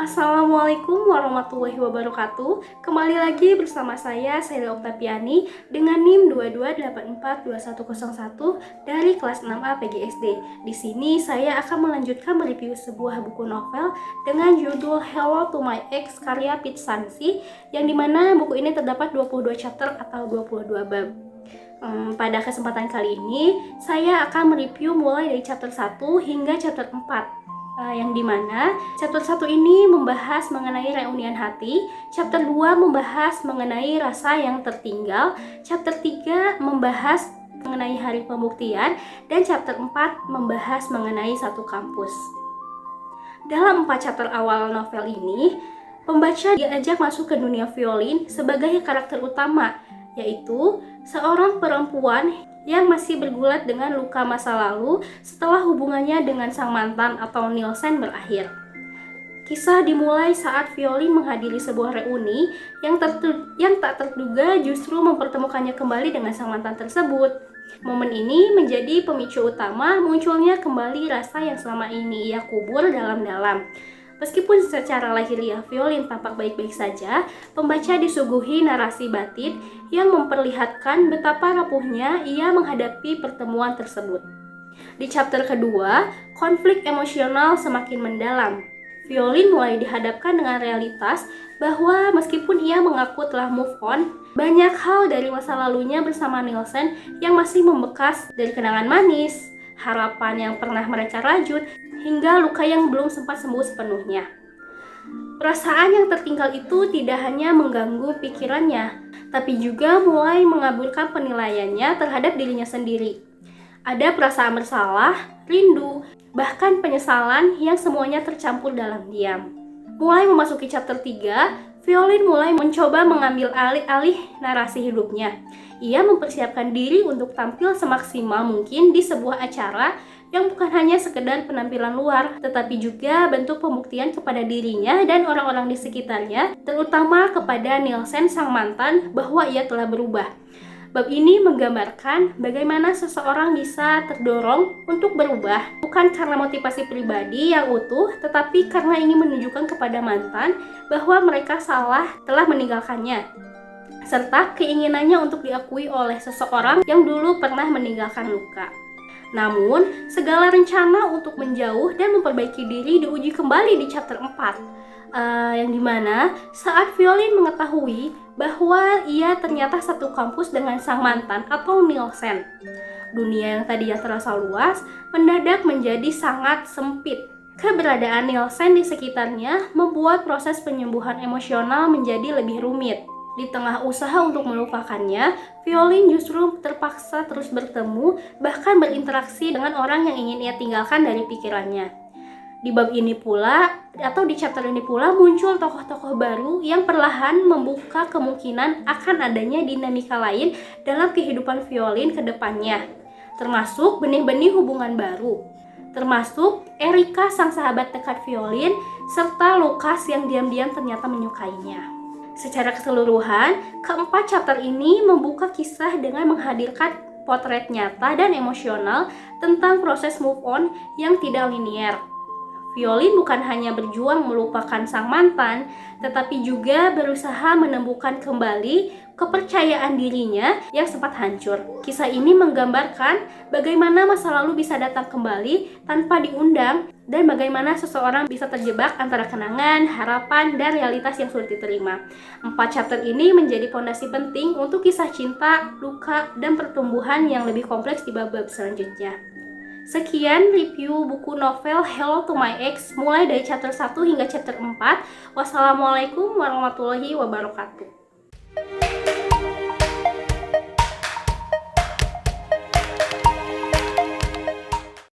Assalamualaikum warahmatullahi wabarakatuh. Kembali lagi bersama saya Sayda Oktaviani dengan NIM 22842101 dari kelas 6A PGSD. Di sini saya akan melanjutkan mereview sebuah buku novel dengan judul Hello to My Ex karya Pete Sansi, yang dimana buku ini terdapat 22 chapter atau 22 bab. Pada kesempatan kali ini saya akan mereview mulai dari chapter 1 hingga chapter 4. Yang dimana chapter 1 ini membahas mengenai reunian hati, chapter 2 membahas mengenai rasa yang tertinggal, chapter 3 membahas mengenai hari pembuktian, dan chapter 4 membahas mengenai satu kampus. Dalam 4 chapter awal novel ini, pembaca diajak masuk ke dunia violin sebagai karakter utama, yaitu seorang perempuan yang masih bergulat dengan luka masa lalu setelah hubungannya dengan sang mantan atau Nielsen berakhir. Kisah dimulai saat Violin menghadiri sebuah reuni yang tak terduga justru mempertemukannya kembali dengan sang mantan tersebut. Momen ini menjadi pemicu utama munculnya kembali rasa yang selama ini ia kubur dalam-dalam. Meskipun secara lahiriah Violin tampak baik-baik saja, pembaca disuguhi narasi batin yang memperlihatkan betapa rapuhnya ia menghadapi pertemuan tersebut. Di chapter kedua, konflik emosional semakin mendalam. Violin mulai dihadapkan dengan realitas bahwa meskipun ia mengaku telah move on, banyak hal dari masa lalunya bersama Nielsen yang masih membekas, dari kenangan manis, harapan yang pernah mereka rajut, hingga luka yang belum sempat sembuh sepenuhnya. Perasaan yang tertinggal itu tidak hanya mengganggu pikirannya, tapi juga mulai mengaburkan penilaiannya terhadap dirinya sendiri. Ada perasaan bersalah, rindu, bahkan penyesalan yang semuanya tercampur dalam diam. Mulai memasuki chapter 3, Violin mulai mencoba mengambil alih-alih narasi hidupnya. Ia mempersiapkan diri untuk tampil semaksimal mungkin di sebuah acara yang bukan hanya sekedar penampilan luar, tetapi juga bentuk pembuktian kepada dirinya dan orang-orang di sekitarnya, terutama kepada Nielsen sang mantan, bahwa ia telah berubah. Bab ini menggambarkan bagaimana seseorang bisa terdorong untuk berubah, bukan karena motivasi pribadi yang utuh, tetapi karena ingin menunjukkan kepada mantan bahwa mereka salah telah meninggalkannya, serta keinginannya untuk diakui oleh seseorang yang dulu pernah meninggalkan luka. Namun, segala rencana untuk menjauh dan memperbaiki diri diuji kembali di chapter 4, yang dimana saat Violin mengetahui bahwa ia ternyata satu kampus dengan sang mantan atau Nielsen. Dunia yang tadinya terasa luas mendadak menjadi sangat sempit. Keberadaan Nielsen di sekitarnya membuat proses penyembuhan emosional menjadi lebih rumit. Di tengah usaha untuk melupakannya, Violin justru terpaksa terus bertemu, bahkan berinteraksi dengan orang yang ingin ia tinggalkan dari pikirannya. Di bab ini pula, atau di chapter ini pula, muncul tokoh-tokoh baru yang perlahan membuka kemungkinan akan adanya dinamika lain dalam kehidupan Violin ke depannya, termasuk benih-benih hubungan baru, termasuk Erika sang sahabat dekat Violin, serta Lukas yang diam-diam ternyata menyukainya. Secara keseluruhan, keempat chapter ini membuka kisah dengan menghadirkan potret nyata dan emosional tentang proses move on yang tidak linier. Violin bukan hanya berjuang melupakan sang mantan, tetapi juga berusaha menemukan kembali kepercayaan dirinya yang sempat hancur. Kisah ini menggambarkan bagaimana masa lalu bisa datang kembali tanpa diundang, dan bagaimana seseorang bisa terjebak antara kenangan, harapan, dan realitas yang sulit diterima. 4 chapter ini menjadi fondasi penting untuk kisah cinta, luka, dan pertumbuhan yang lebih kompleks di bab-bab selanjutnya. Sekian review buku novel Hello to My Ex mulai dari chapter 1 hingga chapter 4. Wassalamualaikum warahmatullahi wabarakatuh.